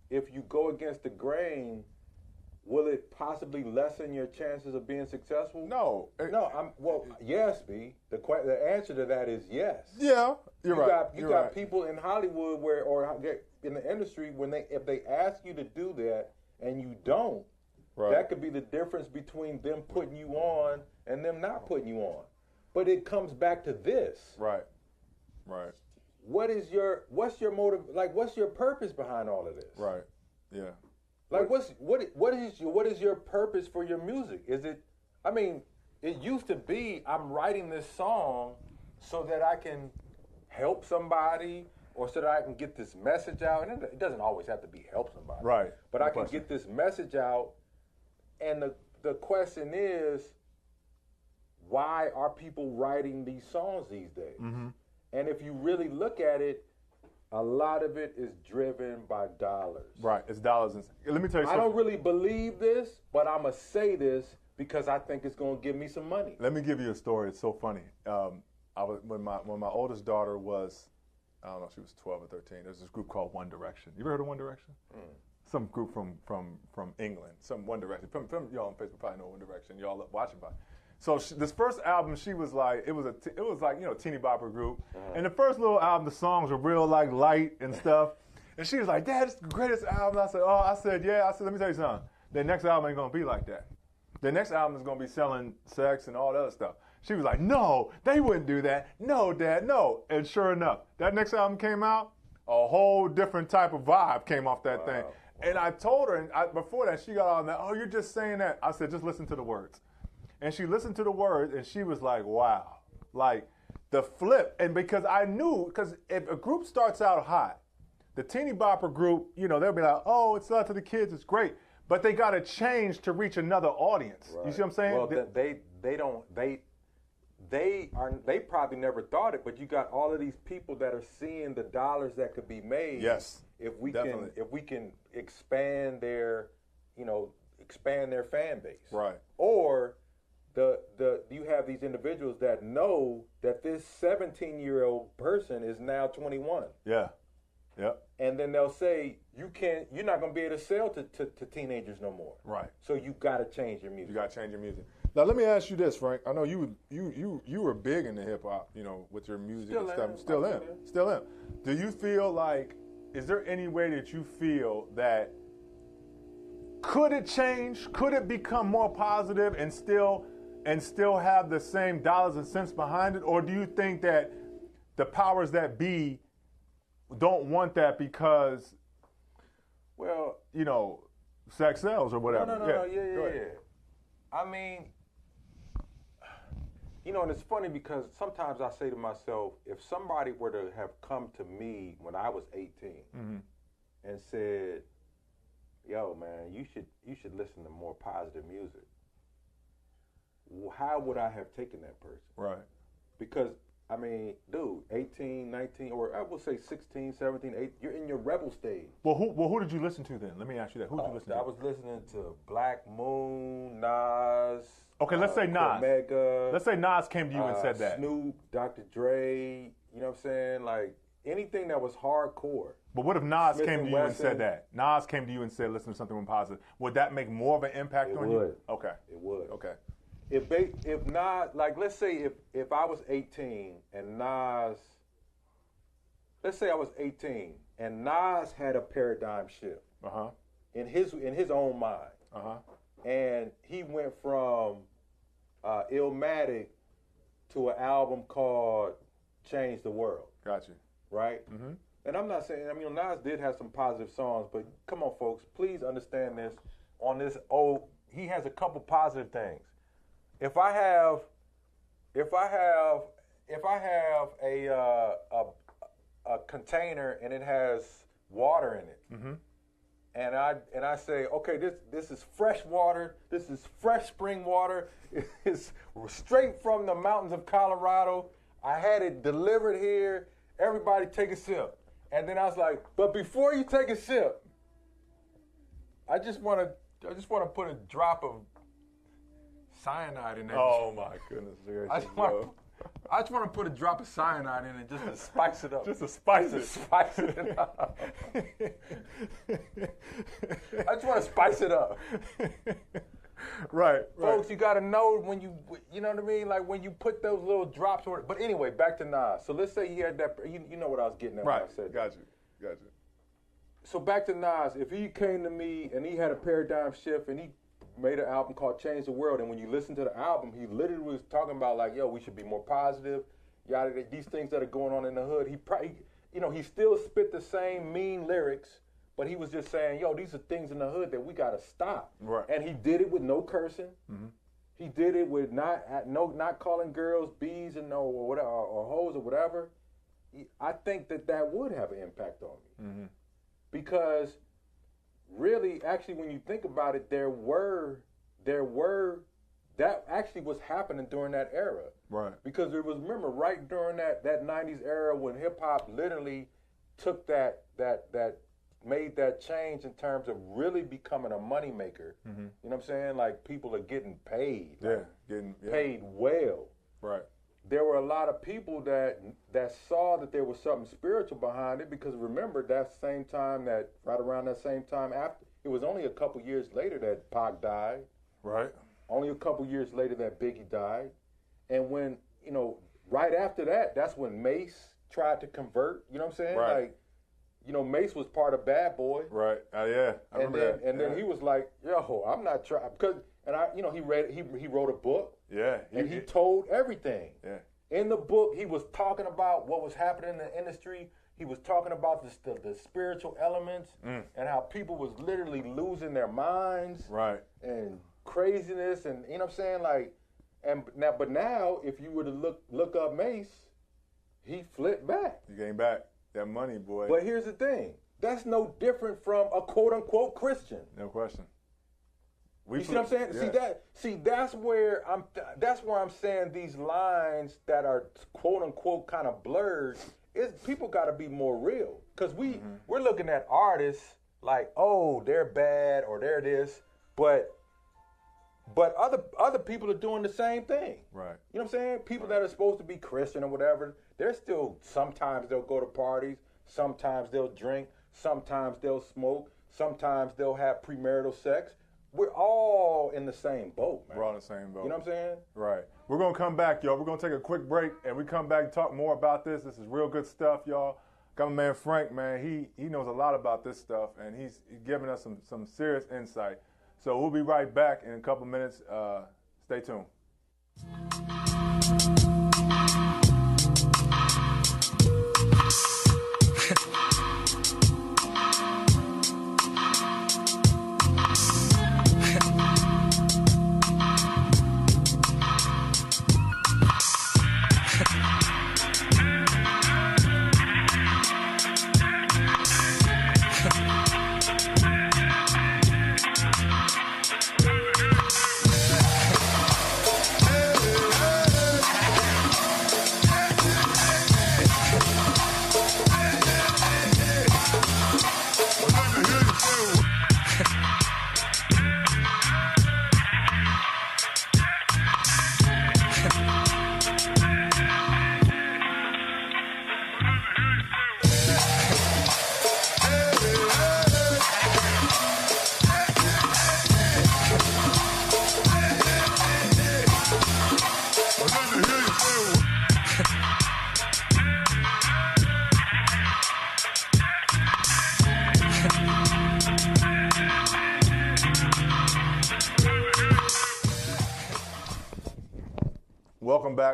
B: if you go against the grain, will it possibly lessen your chances of being successful?
A: No.
B: Yes, B. The answer to that is yes.
A: Yeah, you're right.
B: You got people in Hollywood or in the industry if they ask you to do that and you don't, that could be the difference between them putting you on and them not putting you on. But it comes back to this. Right. What's your motive? Like, what's your purpose behind all of this?
A: Right. Yeah.
B: Like, what is your purpose for your music? Is it? I mean, it used to be I'm writing this song so that I can help somebody or so that I can get this message out. And it doesn't always have to be help somebody.
A: Right.
B: But I can get this message out. And the question is, why are people writing these songs these days? Mm-hmm. And if you really look at it, a lot of it is driven by dollars. Right, it's dollars. Let me tell you something. I don't really believe this, but I'm going to say this because I think it's going to give me some money.
A: Let me give you a story. It's so funny. When my oldest daughter was, I don't know, she was 12 or 13, there's this group called One Direction. You ever heard of One Direction? Some group from England, some One Direction. From y'all on Facebook probably know One Direction. Y'all watching about it. So this first album, she was like, it was like, you know, teeny bopper group. And the first little album, the songs were real like light and stuff. And she was like, Dad, it's the greatest album. I said, yeah. Let me tell you something. The next album ain't gonna be like that. The next album is gonna be selling sex and all that other stuff. She was like, no, they wouldn't do that. No, Dad, no. And sure enough, that next album came out, a whole different type of vibe came off that thing. And I told her, and before that, she got on that, oh, you're just saying that. I said, just listen to the words. And she listened to the words, and she was like, wow. Like, the flip. And because I knew, because if a group starts out hot, the teeny bopper group, you know, they'll be like, oh, it's not to the kids, it's great. But they got to change to reach another audience. Right. You see what I'm saying?
B: Well, they probably never thought it, but you got all of these people that are seeing the dollars that could be made.
A: Yes,
B: if we can expand their fan base. Right. Or you have these individuals that know that this 17-year-old person is now 21. Yeah. Yep. And then they'll say, you're not going to be able to sell to teenagers no more. Right. So you got to change your music.
A: You got to change your music. Now let me ask you this, Frank. I know you were big into hip hop, you know, with your music and stuff. Still am. Do you feel like, is there any way that you feel that could it change? Could it become more positive and still have the same dollars and cents behind it? Or do you think that the powers that be don't want that because, well, you know, sex sells or whatever?
B: No. Yeah. I mean, you know, and it's funny because sometimes I say to myself, if somebody were to have come to me when I was 18 and said, yo, man, you should listen to more positive music, how would I have taken that person? Right. Because, I mean, dude, 18, 19, or I will say 16, 17, 18, you're in your rebel stage.
A: Well, who did you listen to then? Let me ask you that. Who did you listen to?
B: I was listening to Black Moon, Nas.
A: Okay, let's say Nas.
B: Omega,
A: let's say Nas came to you and said that.
B: Snoop, Dr. Dre, you know what I'm saying? Like, anything that was hardcore.
A: But what if Nas came to you and said that? Nas came to you and said, listen to something positive. Would that make more of an impact on you? Okay.
B: It would.
A: Okay.
B: If Nas, like, let's say if I was 18 and Nas, let's say I was 18 and Nas had a paradigm shift in his own mind. And he went from Illmatic to an album called Change the World.
A: Gotcha.
B: Right? Mm-hmm. And I'm not saying, I mean, Nas did have some positive songs, but come on, folks, please understand this. He has a couple positive things. If I have a container and it has water in it, and I say, okay, this is fresh water. This is fresh spring water. It's straight from the mountains of Colorado. I had it delivered here. Everybody take a sip. And then I was like, but before you take a sip, I just want to put a drop of cyanide in there.
A: Oh my goodness gracious!
B: I just want to put a drop of cyanide in it just to spice it up.
A: Just to spice it.
B: Spice it up. I just want to spice it up.
A: Right.
B: Folks, you got to know when you know what I mean? Like when you put those little drops on it. But anyway, back to Nas. So let's say he had that, you know what I was getting at when I said
A: Got you.
B: So back to Nas. If he came to me and he had a paradigm shift and he made an album called Change the World, and when you listen to the album, he literally was talking about like, yo, we should be more positive, yada, these things that are going on in the hood. He probably, he still spit the same mean lyrics, but he was just saying, yo, these are things in the hood that we got to stop.
A: Right.
B: And he did it with no cursing. Mm-hmm. He did it with not calling girls bees and or whatever, or hoes or whatever. I think that would have an impact on me. Mm-hmm. Because really, actually, when you think about it, there were that actually was happening during that era.
A: Right.
B: Because it was, remember, right during that 90s era when hip hop literally took that made that change in terms of really becoming a moneymaker. Mm-hmm. You know what I'm saying? Like people are getting paid. Paid well.
A: Right.
B: There were a lot of people that saw that there was something spiritual behind it, because remember that same time, that right around that same time, after it was only a couple years later that Pac died.
A: Right.
B: Only a couple years later that Biggie died. And when, right after that, that's when Mace tried to convert, you know what I'm saying?
A: Right.
B: Like, Mace was part of Bad Boy.
A: Right. Yeah. I remember that.
B: And then he was like, yo, I'm not trying, because, he wrote a book.
A: Yeah.
B: He told everything.
A: Yeah.
B: In the book, he was talking about what was happening in the industry. He was talking about the spiritual elements and how people was literally losing their minds.
A: Right.
B: And craziness, and you know what I'm saying? Like, but now, if you were to look up Mace, he flipped back.
A: He came back. That money, boy.
B: But here's the thing. That's no different from a quote-unquote Christian.
A: No question.
B: You see what I'm saying? Yeah. That's where I'm saying these lines that are quote unquote kind of blurred, people got to be more real, because we're looking at artists like, oh, they're bad or they're this, but other people are doing the same thing.
A: Right.
B: You know what I'm saying? People that are supposed to be Christian or whatever, they're still, sometimes they'll go to parties, sometimes they'll drink, sometimes they'll smoke, sometimes they'll have premarital sex. We're all in the same boat, man.
A: We're all in the same boat.
B: You know what I'm saying?
A: Right. We're going to come back, y'all. We're going to take a quick break, and we come back and talk more about this. This is real good stuff, y'all. Got my man Frank, man. He knows a lot about this stuff, and he's giving us some serious insight. So we'll be right back in a couple minutes. Stay tuned.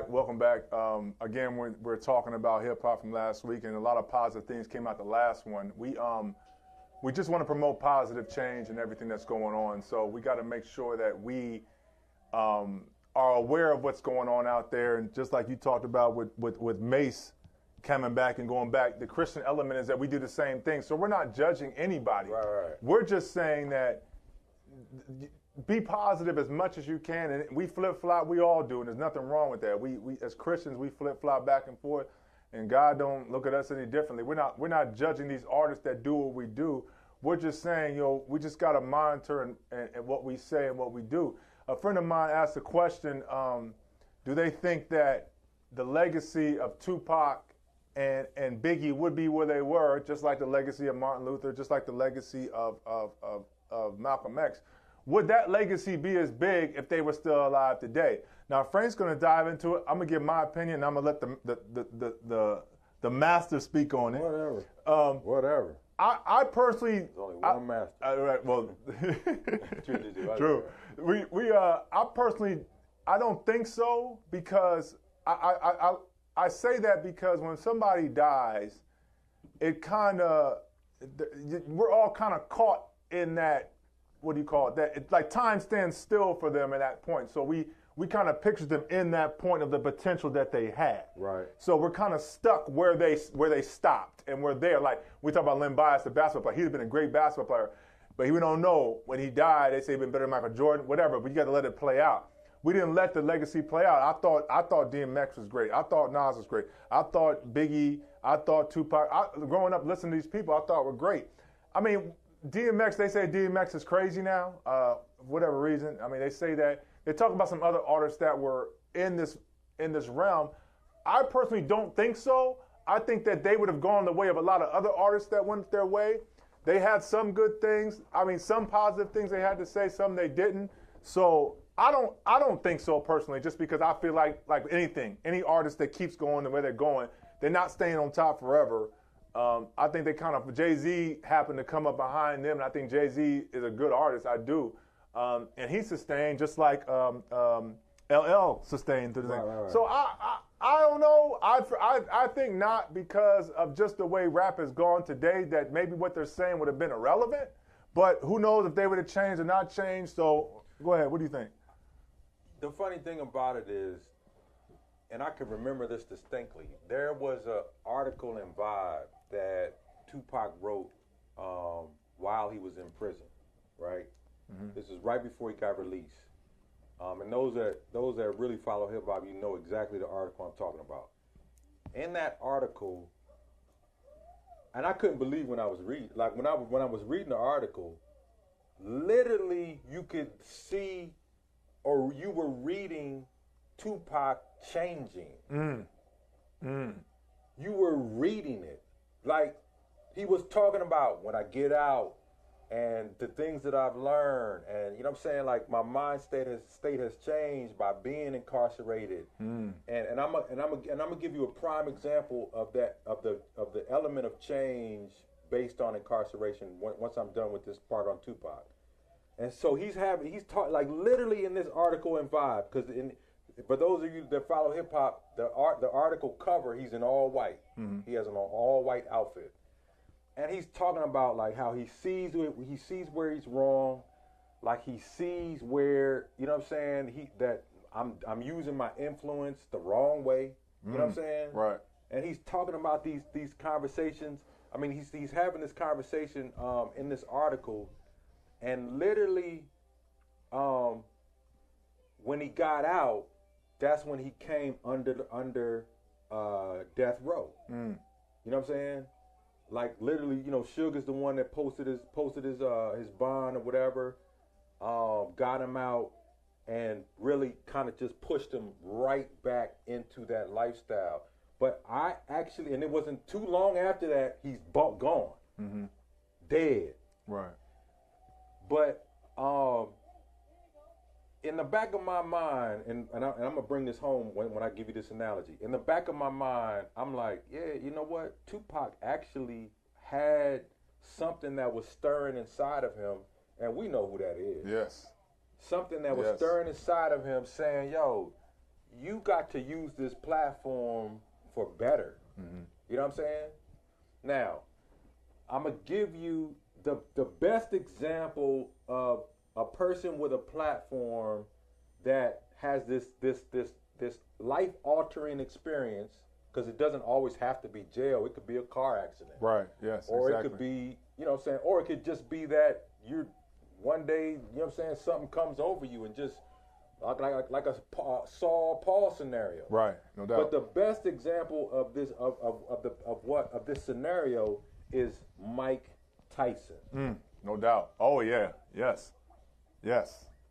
A: Welcome back. Again, we're talking about hip hop from last week, and a lot of positive things came out the last one. We just want to promote positive change and everything that's going on. So we got to make sure that we are aware of what's going on out there. And just like you talked about with Mace coming back and going back. The Christian element is that we do the same thing. So we're not judging anybody.
B: Right.
A: We're just saying that be positive as much as you can. And we flip-flop, we all do, and there's nothing wrong with that. We as Christians, we flip-flop back and forth, and God don't look at us any differently. We're not judging these artists that do what we do. We're just saying, we just got to monitor and what we say and what we do. A friend of mine asked a question, do they think that the legacy of Tupac and Biggie would be where they were, just like the legacy of Martin Luther, just like the legacy of Malcolm X? Would that legacy be as big if they were still alive today? Now, Frank's going to dive into it. I'm going to give my opinion, and I'm going to let the master speak on it.
B: Whatever.
A: I personally.
B: There's only one master.
A: Right. Well. True. I personally, I don't think so, because I say that because when somebody dies, it kind of, we're all kind of caught in that. What do you call it? That it's like time stands still for them at that point. So we kind of picture them in that point of the potential that they had.
B: Right.
A: So we're kind of stuck where they stopped, and we're there. Like we talk about Len Bias, the basketball player. He's been a great basketball player, but we don't know when he died. They say he'd been better than Michael Jordan, whatever. But you got to let it play out. We didn't let the legacy play out. I thought DMX was great. I thought Nas was great. I thought Biggie. I thought Tupac. Growing up listening to these people, I thought were great. I mean, DMX, they say DMX is crazy now, for whatever reason. I mean, they say that. They talk about some other artists that were in this realm. I personally don't think so. I think that they would have gone the way of a lot of other artists that went their way. They had some good things. I mean, some positive things they had to say, some they didn't. So I don't think so personally, just because I feel like any artist that keeps going the way they're going, they're not staying on top forever. I think they kind of, Jay-Z happened to come up behind them, and I think Jay-Z is a good artist. I do. And he sustained just like LL sustained through the thing.
B: Right.
A: So I don't know. I think not, because of just the way rap has gone today, that maybe what they're saying would have been irrelevant. But who knows if they would have changed or not changed. So go ahead. What do you think?
B: The funny thing about it is, and I can remember this distinctly, there was an article in Vibe that Tupac wrote while he was in prison, right? Mm-hmm. This is right before he got released. And those that really follow hip hop, you know exactly the article I'm talking about. In that article, and I couldn't believe when I was reading, like when I was reading the article, literally you could see, or you were reading Tupac changing. You were reading it. Like, he was talking about when I get out and the things that I've learned, and you know what I'm saying, like my mind state has changed by being incarcerated. And I'm gonna give you a prime example of that, of the element of change based on incarceration once I'm done with this part on Tupac. And so he's taught, like, literally in this article in Vibe, because for those of you that follow hip hop, the article cover, he's in all white. He has an all white outfit, and he's talking about like how he sees where he's wrong, like he sees where, you know what I'm saying, that I'm using my influence the wrong way. You know what I'm saying? Right. And he's talking about these conversations. I mean, he's having this conversation in this article, and literally, when he got out, that's when he came under death row. You know what I'm saying? Like, literally, you know, Sugar's the one that posted his bond or whatever, got him out, and really kind of just pushed him right back into that lifestyle. But I actually, and it wasn't too long after that, he's gone, dead. Right. But in the back of my mind, and I'm gonna bring this home when I give you this analogy. In the back of my mind, I'm like, yeah, you know what? Tupac actually had something that was stirring inside of him, and we know who that is. Yes. Something that was stirring inside of him, saying, yo, you got to use this platform for better. You know what I'm saying? Now, I'm gonna give you the best example of a person with a platform that has this life-altering experience because it doesn't always have to be jail. It could be a car accident.
A: Right, yes,
B: Or
A: exactly.
B: it could be, you know what I'm saying, or it could just be that you're one day, you know what I'm saying, something comes over you and just like a Saul Paul scenario.
A: Right, no doubt.
B: But the best example of this of this scenario is Mike Tyson.
A: No doubt. Oh yeah, yes.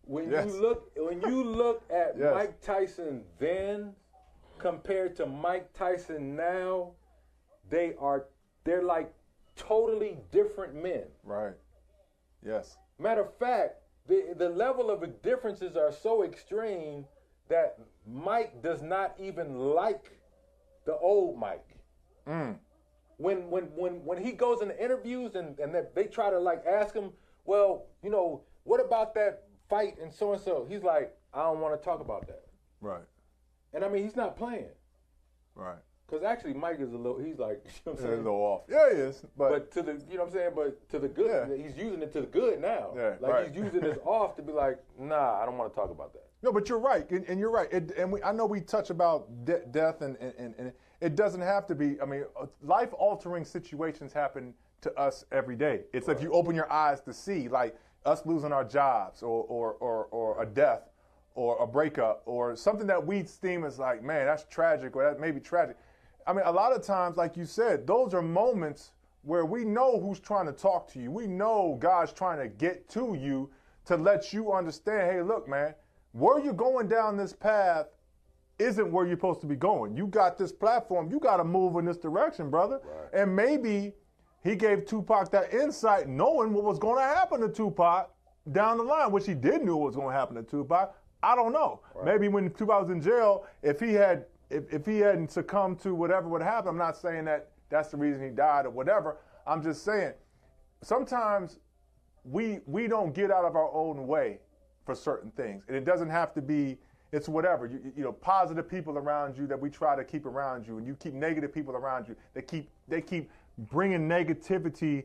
B: When
A: Yes.
B: you look at
A: Yes.
B: Mike Tyson then compared to Mike Tyson now, they're like totally different men.
A: Right. Yes.
B: Matter of fact, the level of the differences are so extreme that Mike does not even like the old Mike. When he goes into interviews and they try to like ask him, well, you know, what about that fight and so, he's like, I don't want to talk about that.
A: Right.
B: And I mean, he's not playing.
A: Right.
B: Because actually Mike is he's like, you know what I'm
A: It's a
B: saying?
A: little off. Yeah, he is.
B: But to the, you know what I'm saying? But to the good,
A: Yeah.
B: he's using it to the good now.
A: Yeah,
B: like
A: right.
B: he's using this off to be like, nah, I don't want to talk about that.
A: No, but you're right, and you're right. I know we touch about death, and it doesn't have to be. I mean, life-altering situations happen to us every day. It's if you open your eyes to see, like us losing our jobs, or a death, or a breakup, or something that we esteem as like, man, that's tragic, or that may be tragic. I mean, a lot of times, like you said, those are moments where we know who's trying to talk to you. We know God's trying to get to you to let you understand, hey, look, man, where you're going down this path isn't where you're supposed to be going. You got this platform. You got to move in this direction, brother.
B: Right.
A: And maybe he gave Tupac that insight knowing what was going to happen to Tupac down the line, which he did know what was going to happen to Tupac. I don't know.
B: Right.
A: Maybe when Tupac was in jail, if he hadn't succumbed to whatever would happen, I'm not saying that that's the reason he died or whatever. I'm just saying sometimes we don't get out of our own way for certain things. And it doesn't have to be, it's whatever. You know, positive people around you that we try to keep around you, and you keep negative people around you. They keep bringing negativity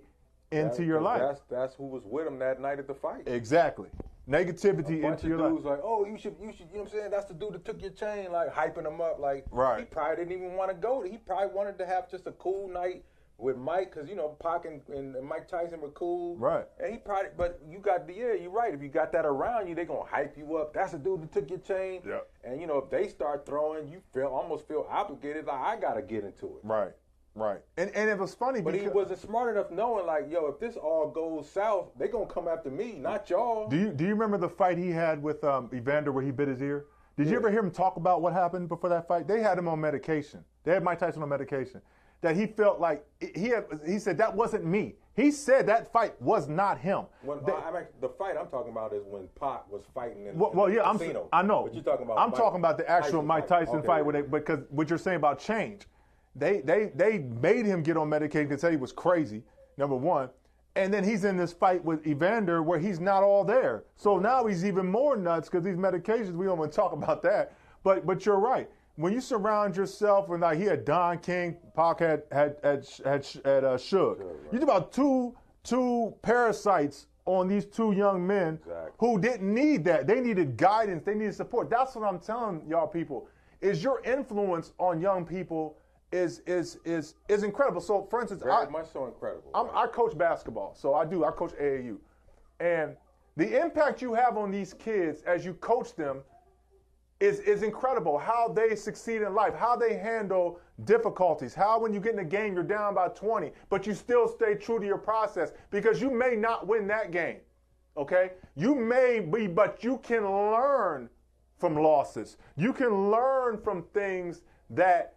A: into your life.
B: That's who was with him that night at the fight.
A: Exactly. Negativity into your life.
B: Dudes like, oh, you should, you know what I'm saying? That's the dude that took your chain, like hyping him up. Like,
A: Right.
B: He probably didn't even want to go. He probably wanted to have just a cool night with Mike, because, you know, Pac and Mike Tyson were cool.
A: Right.
B: And he probably, but you got, you're right. If you got that around you, they're going to hype you up. That's the dude that took your chain.
A: Yep.
B: And, you know, if they start throwing, you almost feel obligated, like, I got to get into it.
A: Right. Right. And it was funny
B: But
A: because
B: he wasn't smart enough knowing, like, yo, if this all goes south, they're going to come after me, not y'all.
A: Do you remember the fight he had with Evander where he bit his ear? Did you ever hear him talk about what happened before that fight? They had him on medication. They had Mike Tyson on medication. That he felt like he said that wasn't me. He said that fight was not him.
B: The fight I'm talking about is when Pac was fighting in
A: Well,
B: the
A: yeah,
B: casino.
A: I know.
B: But you're talking about
A: I'm talking about the actual Mike Tyson
B: Okay.
A: fight because what you're saying about change. They made him get on medication because he was crazy, number one. And then he's in this fight with Evander where he's not all there. So now he's even more nuts because these medications, we don't want to talk about that. But you're right. When you surround yourself with, like, he had Don King, Pac had Suge. You're about two parasites on these two young men who didn't need that. They needed guidance. They needed support. That's what I'm telling y'all people. Is your influence on young people is incredible. So, for instance,
B: Very much so incredible.
A: I coach basketball, so I coach AAU, and the impact you have on these kids as you coach them is incredible. How they succeed in life, how they handle difficulties, how when you get in a game you're down by 20, but you still stay true to your process because you may not win that game. Okay, you may be, but you can learn from losses. You can learn from things that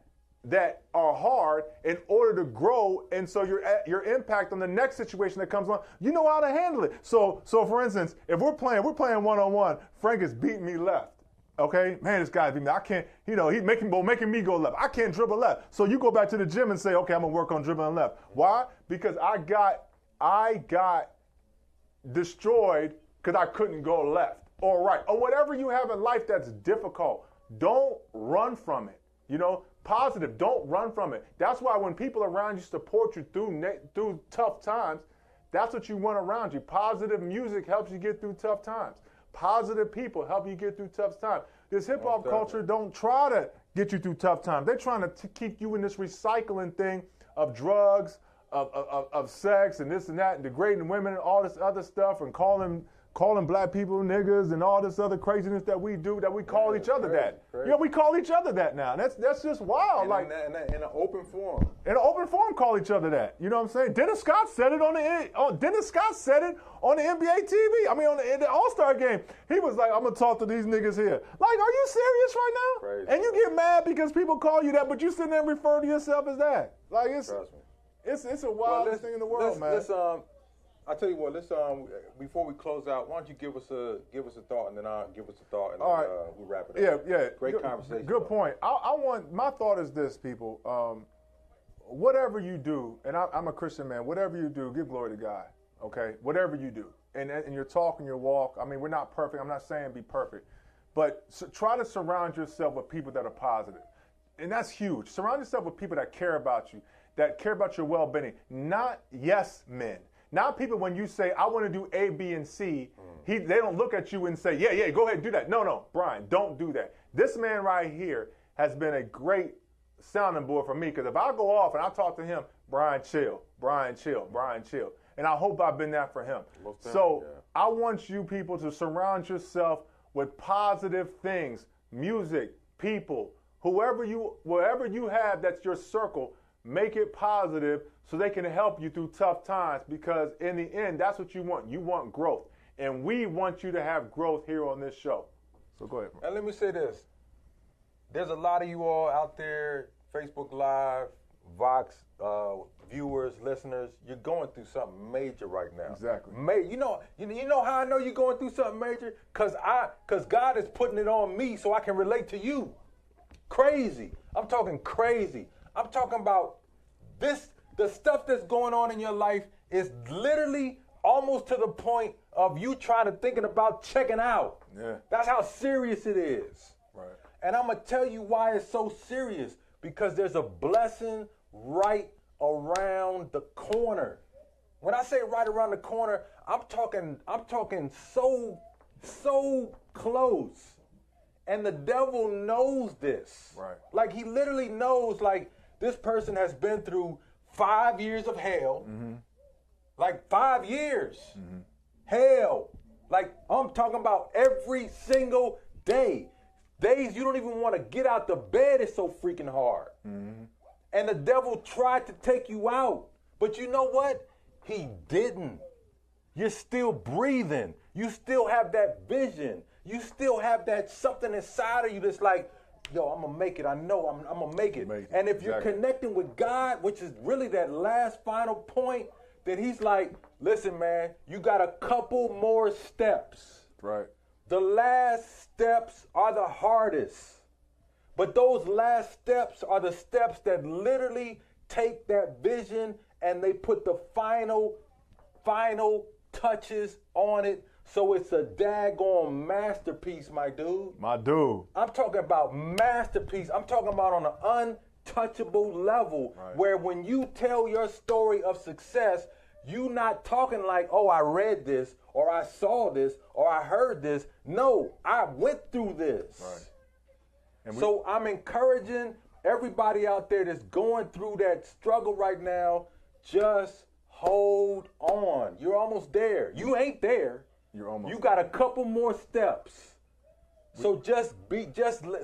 A: are hard in order to grow, and so your impact on the next situation that comes on, you know how to handle it. So for instance, if we're playing one-on-one, Frank is beating me left. Okay, man, this guy's beating me. I can't, you know, he's making me go left. I can't dribble left. So you go back to the gym and say, okay, I'm gonna work on dribbling left. Why? Because I got destroyed because I couldn't go left or right or whatever you have in life that's difficult. Don't run from it. You know, positive. Don't run from it. That's why when people around you support you through tough times, that's what you want around you. Positive music helps you get through tough times. Positive people help you get thugh tough times. This hip hop culture don't try to get you through tough times. They're trying to keep you in this recycling thing of drugs, of sex, and this and that, and degrading women and all this other stuff, and calling black people niggas and all this other craziness that we do, that we call each other that.
B: Crazy.
A: You know, we call each other that now. And that's just wild.
B: In an open forum.
A: In an open forum, call each other that. You know what I'm saying? Dennis Scott said it on the NBA TV. I mean, on the All-Star game. He was like, I'm gonna talk to these niggas here. Like, are you serious right now?
B: Crazy.
A: And you get mad because people call you that, but you sit there and refer to yourself as that. Like, it's a wildest thing in the world, man.
B: I tell you what. Let's before we close out, why don't you give us a thought, and then I'll give us a thought, and then we'll wrap it up.
A: Yeah.
B: Great conversation.
A: Good point. I want, my thought is this, people. Whatever you do, and I'm a Christian man. Whatever you do, give glory to God. Okay. Whatever you do, and your talk and your walk. I mean, we're not perfect. I'm not saying be perfect, but try to surround yourself with people that are positive, and that's huge. Surround yourself with people that care about you, that care about your well-being, not yes men. Not people when you say, I want to do A, B, and C, they don't look at you and say, yeah, go ahead and do that. No, Brian, don't do that. This man right here has been a great sounding board for me, because if I go off and I talk to him, Brian, chill. And I hope I've been that for him. I want you people to surround yourself with positive things, music, people, wherever you have that's your circle, make it positive so they can help you through tough times, because in the end, that's what you want. You want growth. And we want you to have growth here on this show. So go ahead.
B: And let me say this. There's a lot of you all out there, Facebook Live, Vox viewers, listeners, you're going through something major right now.
A: Exactly.
B: You know how I know you're going through something major? Because God is putting it on me so I can relate to you. Crazy. I'm talking crazy. I'm talking about the stuff that's going on in your life is literally almost to the point of you thinking about checking out.
A: Yeah.
B: That's how serious it is.
A: Right.
B: And I'm going to tell you why it's so serious, because there's a blessing right around the corner. When I say right around the corner, I'm talking so close. And the devil knows this.
A: Right.
B: Like, he literally knows, like, this person has been through 5 years of hell.
A: Mm-hmm.
B: Like 5 years.
A: Mm-hmm.
B: Hell. Like, I'm talking about every single day. Days you don't even want to get out the bed, it's so freaking hard.
A: Mm-hmm.
B: And the devil tried to take you out. But you know what? He didn't. You're still breathing. You still have that vision. You still have that something inside of you that's like, yo, I'm going to make it. I know I'm going to make it. And if you're connecting with God, which is really that last final point, then he's like, listen, man, you got a couple more steps.
A: Right.
B: The last steps are the hardest. But those last steps are the steps that literally take that vision and they put the final touches on it. So it's a daggone masterpiece, my dude.
A: My dude.
B: I'm talking about masterpiece. I'm talking about on an untouchable level, where when you tell your story of success, you not talking like, oh, I read this, or I saw this, or I heard this. No, I went through this.
A: Right. And
B: so I'm encouraging everybody out there that's going through that struggle right now, just hold on. You're almost there. You ain't there.
A: You're almost
B: You got a couple more steps. So just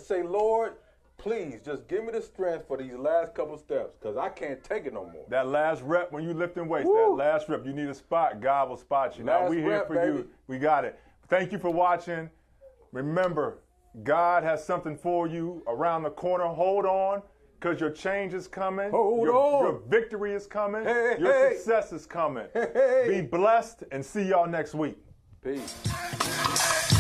B: say, Lord, please just give me the strength for these last couple steps, because I can't take it no more.
A: That last rep when you lifting weights, that last rep, you need a spot, God will spot you. Now we here for
B: baby.
A: you. We got it. Thank you for watching. Remember, God has something for you around the corner. Hold on, because your change is coming.
B: Hold on.
A: Your victory is coming.
B: Hey,
A: your success is coming.
B: Hey.
A: Be blessed, and see y'all next week.
B: Peace.